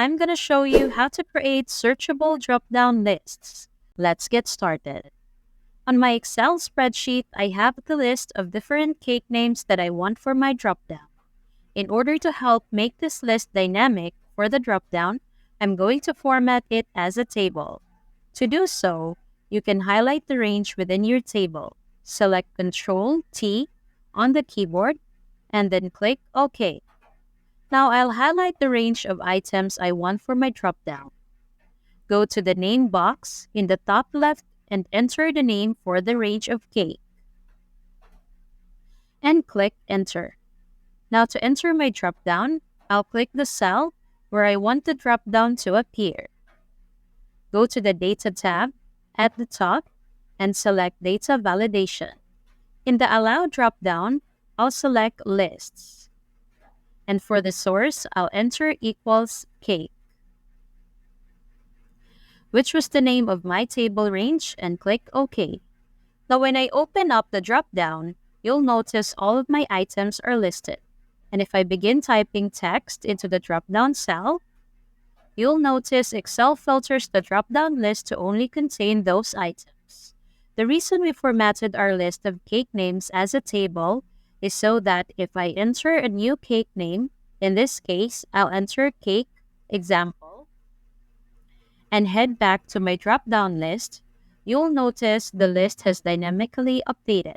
I'm going to show you how to create searchable drop-down lists. Let's get started. On my Excel spreadsheet, I have the list of different cake names that I want for my drop-down. In order to help make this list dynamic for the drop-down, I'm going to format it as a table. To do so, you can highlight the range within your table, select Ctrl-T on the keyboard, and then click OK. Now I'll highlight the range of items I want for my dropdown. Go to the name box in the top left and enter the name for the range of cake. And click Enter. Now to enter my dropdown, I'll click the cell where I want the dropdown to appear. Go to the Data tab at the top and select Data Validation. In the Allow dropdown, I'll select Lists. And for the source, I'll enter equals cake, which was the name of my table range, and click OK. Now when I open up the dropdown, you'll notice all of my items are listed. And if I begin typing text into the dropdown cell, you'll notice Excel filters the dropdown list to only contain those items. The reason we formatted our list of cake names as a table is so that if I enter a new cake name, in this case, I'll enter cake example and head back to my drop-down list, you'll notice the list has dynamically updated.